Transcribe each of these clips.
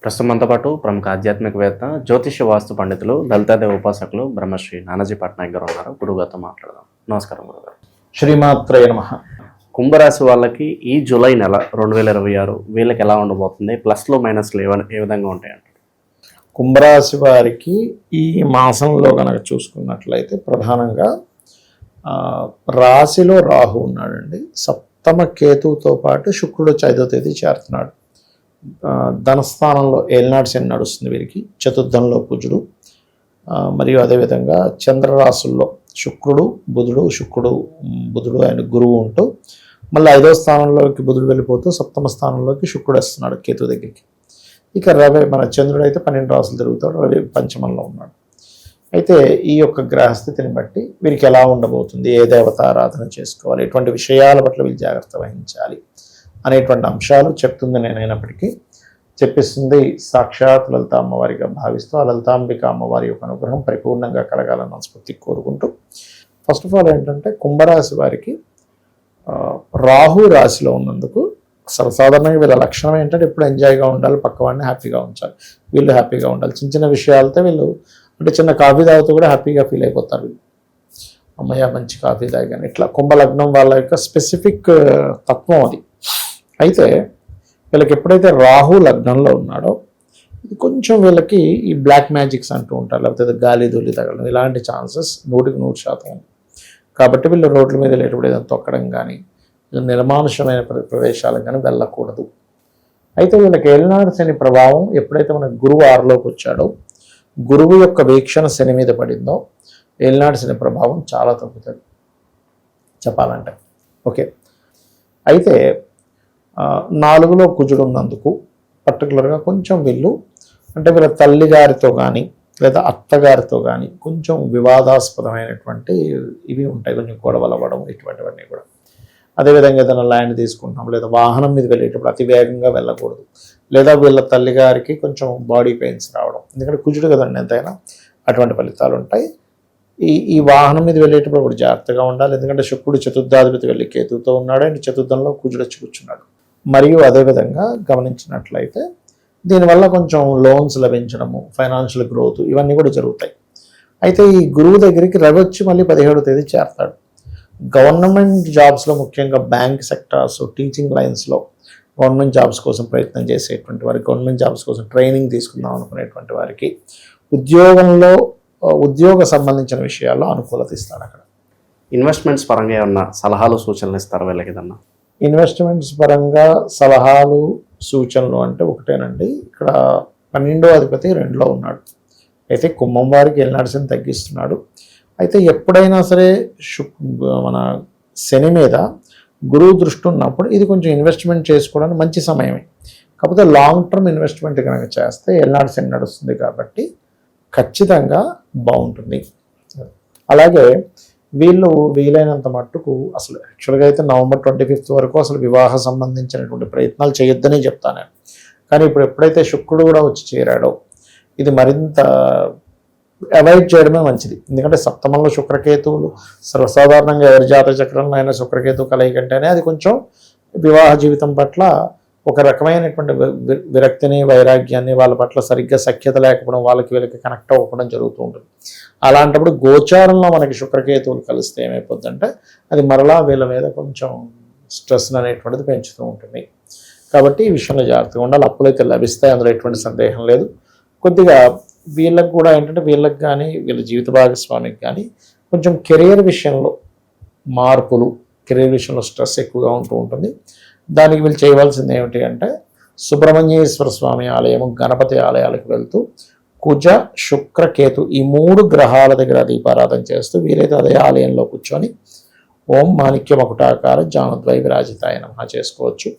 ప్రస్తుతం మనతో పాటు ప్రముఖ ఆధ్యాత్మికవేత్త, జ్యోతిష్య వాస్తు పండితులు, లలితాదేవి ఉపాసకులు బ్రహ్మశ్రీ నానాజీ పట్నాయక్ గారు ఉన్నారు. గురుగారితో మాట్లాడదాం. నమస్కారం గురుగారు. శ్రీమాత్రేయ నమః. కుంభరాశి వాళ్ళకి ఈ జూలై నెల 2026 వీళ్ళకి ఎలా ఉండబోతుంది? ప్లస్లు మైనస్లు ఏ విధంగా ఉంటాయంట? కుంభరాశి వారికి ఈ మాసంలో కనుక చూసుకున్నట్లయితే ప్రధానంగా రాశిలో రాహు ఉన్నాడండి. సప్తమ కేతువుతో పాటు శుక్రుడు 5వ తేదీ చేరుతున్నాడు. ధనస్థానంలో ఏలినాటి శని నడుస్తుంది వీరికి. చతుర్థంలో కుజుడు, మరియు అదేవిధంగా చంద్రరాశుల్లో శుక్రుడు బుధుడు ఆయన గురువు ఉంటూ మళ్ళీ 5వ స్థానంలోకి బుధుడు వెళ్ళిపోతూ సప్తమ స్థానంలోకి శుక్రుడు వస్తున్నాడు కేతు దగ్గరికి. ఇక రవి మన చంద్రుడు అయితే 12 రాశులు తిరుగుతాడు, రవి పంచమంలో ఉన్నాడు. అయితే ఈ యొక్క గ్రహస్థితిని బట్టి వీరికి ఎలా ఉండబోతుంది, ఏ దేవత ఆరాధన చేసుకోవాలి, ఎటువంటి విషయాల పట్ల వీళ్ళు జాగ్రత్త వహించాలి అనేటువంటి అంశాలు చెప్తుంది. నేనైనప్పటికీ చెప్పిస్తుంది సాక్షాత్ లలిత అమ్మవారిగా భావిస్తూ ఆ లలితాంబిక అమ్మవారి యొక్క అనుగ్రహం పరిపూర్ణంగా కలగాలని మనస్ఫూర్తి కోరుకుంటూ, ఫస్ట్ ఆఫ్ ఆల్ ఏంటంటే కుంభరాశి వారికి రాహు రాశిలో ఉన్నందుకు సర్వసాధారణంగా వీళ్ళ లక్షణం ఏంటంటే ఎప్పుడు ఎంజాయ్గా ఉండాలి, పక్కవాడిని హ్యాపీగా ఉంచాలి, వీళ్ళు హ్యాపీగా ఉండాలి. చిన్న చిన్న విషయాలతో వీళ్ళు అంటే చిన్న కాఫీ తాగుతూ కూడా హ్యాపీగా ఫీల్ అయిపోతారు. వీళ్ళు అమ్మయ్య మంచి కాఫీ తాగాను, ఇట్లా కుంభలగ్నం వాళ్ళ యొక్క స్పెసిఫిక్ తత్వం అది. అయితే వీళ్ళకి ఎప్పుడైతే రాహు లగ్నంలో ఉన్నాడో ఇది కొంచెం వీళ్ళకి ఈ బ్లాక్ మ్యాజిక్స్ అంటూ ఉంటారు, లేకపోతే గాలి ధూళి తగలడం ఇలాంటి ఛాన్సెస్ 100% ఉంది. కాబట్టి వీళ్ళు రోడ్ల మీద లేటప్పుడు ఏదైనా తొక్కడం కానీ నిర్మానుషమైన ప్రదేశాలకు కానీ వెళ్ళకూడదు. అయితే వీళ్ళకి ఏలినాడు శని ప్రభావం ఎప్పుడైతే మన గురువు 6లోకి వచ్చాడో, గురువు యొక్క వీక్షణ శని మీద పడిందో ఏలినాడు శని ప్రభావం చాలా తగ్గుతుంది చెప్పాలంటే. ఓకే, అయితే 4లో కుజుడు ఉన్నందుకు పర్టికులర్గా కొంచెం వీళ్ళు అంటే వీళ్ళ తల్లిగారితో కానీ లేదా అత్తగారితో కానీ కొంచెం వివాదాస్పదమైనటువంటి ఇవి ఉంటాయి, కొంచెం గొడవలు అవ్వడం ఇటువంటివన్నీ కూడా. అదేవిధంగా ఏదైనా ల్యాండ్ తీసుకుంటున్నాం లేదా వాహనం మీద వెళ్ళేటప్పుడు అతి వేగంగా వెళ్ళకూడదు, లేదా వీళ్ళ తల్లిగారికి కొంచెం బాడీ పెయిన్స్ రావడం, ఎందుకంటే కుజుడు కదండి ఎంతైనా, అటువంటి ఫలితాలు ఉంటాయి. ఈ వాహనం మీద వెళ్ళేటప్పుడు కూడా జాగ్రత్తగా ఉండాలి, ఎందుకంటే శుక్రుడు చతుర్థాధిపతి వెళ్ళి కేతువుతో ఉన్నాడు, అండ్ చతుర్థంలో కుజుడు వచ్చి కూర్చున్నాడు. మరియు అదేవిధంగా గమనించినట్లయితే దీనివల్ల కొంచెం లోన్స్ లభించడము, ఫైనాన్షియల్ గ్రోత్ ఇవన్నీ కూడా జరుగుతాయి. అయితే ఈ గురువు దగ్గరికి రవి వచ్చి మళ్ళీ 17వ తేదీ చేరతాడు. గవర్నమెంట్ జాబ్స్లో ముఖ్యంగా బ్యాంక్ సెక్టార్స్, టీచింగ్ లైన్స్లో గవర్నమెంట్ జాబ్స్ కోసం ప్రయత్నం చేసేటువంటి వారికి, గవర్నమెంట్ జాబ్స్ కోసం ట్రైనింగ్ తీసుకుందాం అనుకునేటువంటి వారికి ఉద్యోగంలో ఉద్యోగ సంబంధించిన విషయాల్లో అనుకూలత ఇస్తాడు. అక్కడ ఇన్వెస్ట్మెంట్స్ పరంగా ఏమన్నా సలహాలు సూచనలు ఇస్తారా వీళ్ళకిదన్నా? ఇన్వెస్ట్మెంట్స్ పరంగా సలహాలు సూచనలు అంటే ఒకటేనండి. ఇక్కడ 12వ అధిపతి 2లో ఉన్నాడు. అయితే కుంభం వారికి ఏలినాటి శని తగ్గిస్తున్నాడు. అయితే ఎప్పుడైనా సరే మన శని మీద గురువు దృష్టి ఉన్నప్పుడు ఇది కొంచెం ఇన్వెస్ట్మెంట్ చేసుకోవడానికి మంచి సమయమే. కాకపోతే లాంగ్ టర్మ్ ఇన్వెస్ట్మెంట్ కనుక చేస్తే ఏలినాటి శని నడుస్తుంది కాబట్టి ఖచ్చితంగా బాగుంటుంది. అలాగే వీళ్ళు వీలైనంత మట్టుకు అసలు యాక్చువల్గా అయితే నవంబర్ 25 వరకు అసలు వివాహ సంబంధించినటువంటి ప్రయత్నాలు చేయొద్దనే చెప్తాను నేను. కానీ ఇప్పుడు ఎప్పుడైతే శుక్రుడు కూడా వచ్చి చేరాడో ఇది మరింత అవాయిడ్ చేయడమే మంచిది. ఎందుకంటే సప్తమంలో శుక్రకేతువులు సర్వసాధారణంగా ఎవరి జాతక చక్రంలో అయినా శుక్రకేతు కలయికంటేనే అది కొంచెం వివాహ జీవితం పట్ల ఒక రకమైనటువంటి విరక్తిని, వైరాగ్యాన్ని, వాళ్ళ పట్ల సరిగ్గా సఖ్యత లేకపోవడం, వీళ్ళకి కనెక్ట్ అవ్వడం జరుగుతూ ఉంటుంది. అలాంటప్పుడు గోచారంలో మనకి శుక్రకేతువులు కలిస్తే ఏమైపోద్దంటే అది మరలా వీళ్ళ మీద కొంచెం స్ట్రెస్ అనేటువంటిది పెంచుతూ ఉంటుంది. కాబట్టి ఈ విషయంలో జాగ్రత్తగా ఉండాలి. అప్పులైతే లభిస్తాయి, అందులో ఎటువంటి సందేహం లేదు. కొద్దిగా వీళ్ళకి కూడా ఏంటంటే వీళ్ళకి కానీ వీళ్ళ జీవిత భాగస్వామికి కానీ కొంచెం కెరీర్ విషయంలో మార్పులు, కెరీర్ విషయంలో స్ట్రెస్ ఎక్కువగా ఉంటూ ఉంటుంది. దానికి వీళ్ళు చేయవలసింది ఏమిటి అంటే సుబ్రహ్మణ్యేశ్వర స్వామి ఆలయము, గణపతి ఆలయాలకు వెళ్తూ కుజ శుక్ర కేతు ఈ 3 గ్రహాల దగ్గర దీపారాధన చేస్తూ వీరైతే అదే ఆలయంలో కూర్చొని ఓం మాణిక్య మకుటాకార జానద్వై విరాజితాయ నమః చేసుకోవచ్చు.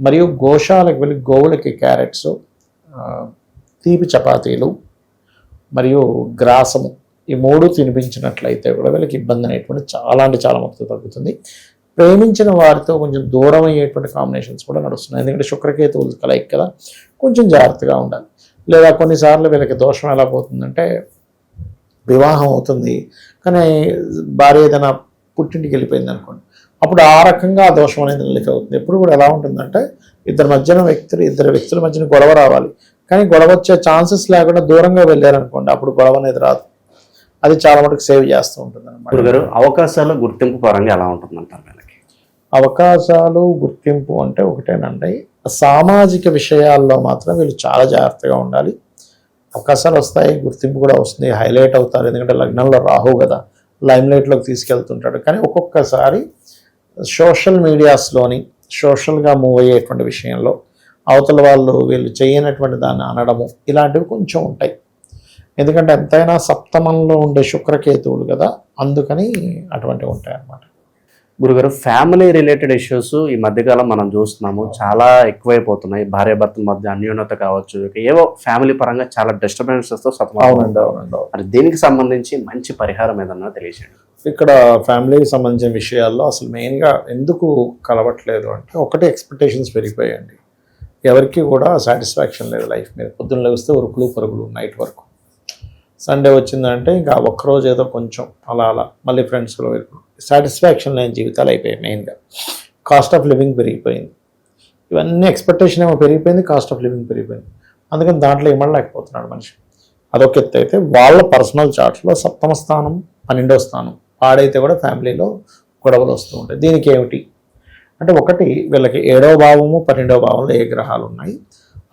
మరియు గోశాలకు వెళ్ళి గోవులకి క్యారెట్స్, తీపి చపాతీలు మరియు గ్రాసము ఈ 3 తినిపించినట్లయితే కూడా వీళ్ళకి ఇబ్బంది అనేటువంటి చాలా అంటే చాలా మొత్తం తగ్గుతుంది. ప్రేమించిన వారితో కొంచెం దూరం అయ్యేటువంటి కాంబినేషన్స్ కూడా నడుస్తున్నాయి, ఎందుకంటే శుక్రకేతువులు కలయిక కదా, కొంచెం జాగ్రత్తగా ఉండాలి. లేదా కొన్నిసార్లు వీళ్ళకి దోషం ఎలా పోతుందంటే వివాహం అవుతుంది కానీ భార్య ఏదైనా పుట్టింటికి వెళ్ళిపోయింది అనుకోండి, అప్పుడు ఆ రకంగా ఆ దోషం అనేది నిలిక అవుతుంది. ఎప్పుడు కూడా ఎలా ఉంటుందంటే ఇద్దరు వ్యక్తుల మధ్యన గొడవ రావాలి, కానీ గొడవ వచ్చే ఛాన్సెస్ లేకుండా దూరంగా వెళ్ళారనుకోండి, అప్పుడు గొడవ అనేది రాదు. అది చాలా మటుకు సేవ్ చేస్తూ ఉంటుంది అనమాట. గురుగారు అవకాశాలు గుర్తింపు పరంగా ఎలా ఉంటుందంటారు వీళ్ళకి? అవకాశాలు గుర్తింపు అంటే ఒకటేనండి, సామాజిక విషయాల్లో మాత్రం వీళ్ళు చాలా జాగ్రత్తగా ఉండాలి. అవకాశాలు వస్తాయి, గుర్తింపు కూడా వస్తుంది, హైలైట్ అవుతారు. ఎందుకంటే లగ్నంలో రాహు కదా, లైమ్ లైట్లోకి తీసుకెళ్తుంటాడు. కానీ ఒక్కొక్కసారి సోషల్ మీడియాస్లోని సోషల్గా మూవ్ అయ్యేటువంటి విషయంలో అవతల వాళ్ళు వీళ్ళు చేయనటువంటి దాన్ని అనడము, ఇలాంటివి కొంచెం ఉంటాయి. ఎందుకంటే ఎంతైనా సప్తమంలో ఉండే శుక్రకేతువులు కదా, అందుకని అటువంటివి ఉంటాయి అన్నమాట. గురుగారు ఫ్యామిలీ రిలేటెడ్ ఇష్యూస్ ఈ మధ్యకాలం మనం చూస్తున్నాము, చాలా ఎక్కువైపోతున్నాయి. భార్యాభర్తల మధ్య అన్యోన్యత కావచ్చు, ఏవో ఫ్యామిలీ పరంగా చాలా డిస్టర్బెన్సెస్తో అవునండి అవునండి. మరి దీనికి సంబంధించి మంచి పరిహారం ఏదన్నా తెలియజేయండి. ఇక్కడ ఫ్యామిలీకి సంబంధించిన విషయాల్లో అసలు మెయిన్గా ఎందుకు కలవట్లేదు అంటే, ఒకటి ఎక్స్పెక్టేషన్స్ పెరిగిపోయాయండి. ఎవరికి కూడా సాటిస్ఫాక్షన్ లేదు లైఫ్ మీద. పొద్దున్న లేస్తే ఉరుకులు పరుగులు నైట్ వరకు. సండే వచ్చిందంటే ఇంకా ఒక్కరోజు ఏదో కొంచెం అలా అలా మళ్ళీ ఫ్రెండ్స్లో వెళ్ళి సాటిస్ఫాక్షన్ లేని జీవితాలు అయిపోయాయి. మెయిన్గా కాస్ట్ ఆఫ్ లివింగ్ పెరిగిపోయింది. ఇవన్నీ ఎక్స్పెక్టేషన్ ఏమో పెరిగిపోయింది, కాస్ట్ ఆఫ్ లివింగ్ పెరిగిపోయింది. అందుకని దాంట్లో ఇమ్మడలేకపోతున్నాడు మనిషి. అదొక ఎత్తు అయితే, వాళ్ళ పర్సనల్ చార్ట్స్లో సప్తమ స్థానం 12వ స్థానం పాడైతే కూడా ఫ్యామిలీలో గొడవలు వస్తూ ఉంటాయి. దీనికి ఏమిటి అంటే, ఒకటి వీళ్ళకి 7వ భావము 12వ భావంలో ఏ గ్రహాలు ఉన్నాయి,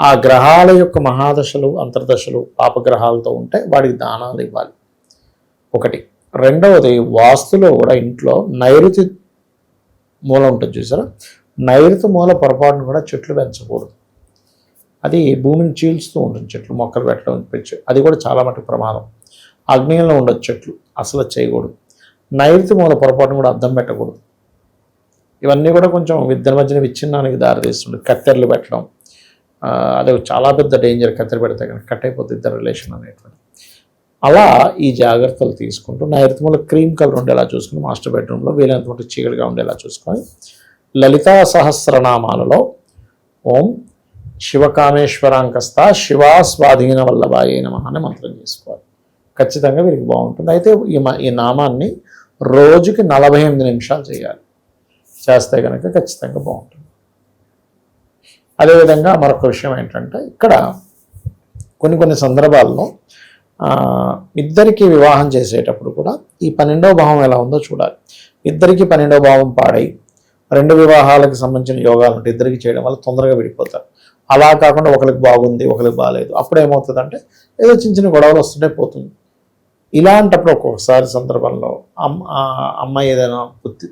ఆ గ్రహాల యొక్క మహాదశలు అంతర్దశలు పాపగ్రహాలతో ఉంటే వాడికి దానాలు ఇవ్వాలి ఒకటి. రెండవది, వాస్తులో కూడా ఇంట్లో నైరుతి మూల ఉంటుంది చూసారా, నైరుతి మూల పొరపాటును కూడా చెట్లు పెంచకూడదు. అది భూమిని చీల్చుతూ ఉంటుంది చెట్లు, మొక్కలు పెట్టడం పెంచు, అది కూడా చాలా మటుకు ప్రమాదం. ఆగ్నేయంలో ఉండదు చెట్లు, అసలు చేయకూడదు. నైరుతి మూల పొరపాటును కూడా అద్దం పెట్టకూడదు. ఇవన్నీ కూడా కొంచెం ఇద్దరి మధ్యన విచ్ఛిన్నానికి దారితీస్తుంది. కత్తెరలు పెట్టడం, అది చాలా పెద్ద డేంజర్. కత్తెర పెడితే కనుక కట్ అయిపోతుంది ఇద్దరు రిలేషన్ అనేటువంటి. అలా ఈ జాగ్రత్తలు తీసుకుంటూ నైరుతి మూల క్రీమ్ కలర్ ఉండేలా చూసుకుని, మాస్టర్ బెడ్రూమ్లో వీలైనంత చీకటిగా ఉండేలా చూసుకొని, లలితా సహస్రనామాలలో ఓం శివకామేశ్వరాంకస్త శివా స్వాధీన వల్లభాయ నమః అనే మంత్రం చేసుకోవాలి. ఖచ్చితంగా వీరికి బాగుంటుంది. అయితే ఈ నామాన్ని రోజుకి 48 నిమిషాలు చేయాలి. చేస్తే కనుక ఖచ్చితంగా బాగుంటుంది. అదేవిధంగా మరొక విషయం ఏంటంటే, ఇక్కడ కొన్ని సందర్భాల్లో ఇద్దరికి వివాహం చేసేటప్పుడు కూడా ఈ 12వ భావం ఎలా ఉందో చూడాలి. ఇద్దరికి 12వ భావం పాడై 2 వివాహాలకు సంబంధించిన యోగాలు ఉంటే ఇద్దరికి చేయడం వల్ల తొందరగా విడిపోతారు. అలా కాకుండా ఒకరికి బాగుంది ఒకరికి బాగాలేదు, అప్పుడు ఏమవుతుందంటే ఏదో చిన్న గొడవలు వస్తుంటే పోతుంది. ఇలాంటప్పుడు ఒక్కొక్కసారి సందర్భంలో అమ్మాయి ఏదైనా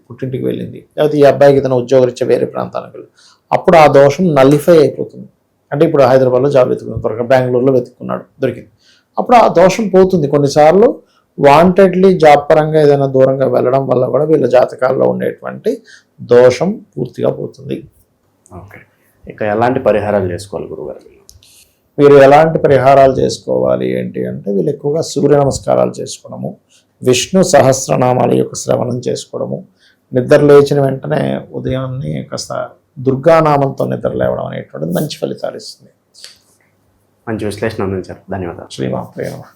పుట్టింటికి వెళ్ళింది, లేకపోతే ఈ అబ్బాయికి ఏదైనా ఉద్యోగరీత్యా వేరే ప్రాంతానికి వెళ్ళి, అప్పుడు ఆ దోషం నల్లిఫై అయిపోతుంది. అంటే ఇప్పుడు హైదరాబాద్లో జాబ్ వెతుకున్నాడు, బెంగళూరులో వెతుక్కున్నాడు, దొరికింది, అప్పుడు ఆ దోషం పోతుంది. కొన్నిసార్లు వాంటెడ్లీ జాబ్ పరంగా ఏదైనా దూరంగా వెళ్ళడం వల్ల కూడా వీళ్ళ జాతకాల్లో ఉండేటువంటి దోషం పూర్తిగా పోతుంది. ఓకే, ఇక ఎలాంటి పరిహారాలు చేసుకోవాలి గురుగారు? వీరు ఎలాంటి పరిహారాలు చేసుకోవాలి ఏంటి అంటే, వీళ్ళు ఎక్కువగా సూర్య నమస్కారాలు చేసుకోవడము, విష్ణు సహస్రనామాల యొక్క శ్రవణం చేసుకోవడము, నిద్ర లేచిన వెంటనే ఉదయాన్నే కాస్త దుర్గానామంతో నిద్ర లేవడం అనేటువంటిది మంచి ఫలితాలు ఇస్తుంది. మంచి విశ్లేషణ అందించారు, ధన్యవాదాలు. శ్రీమాత్రే నమః.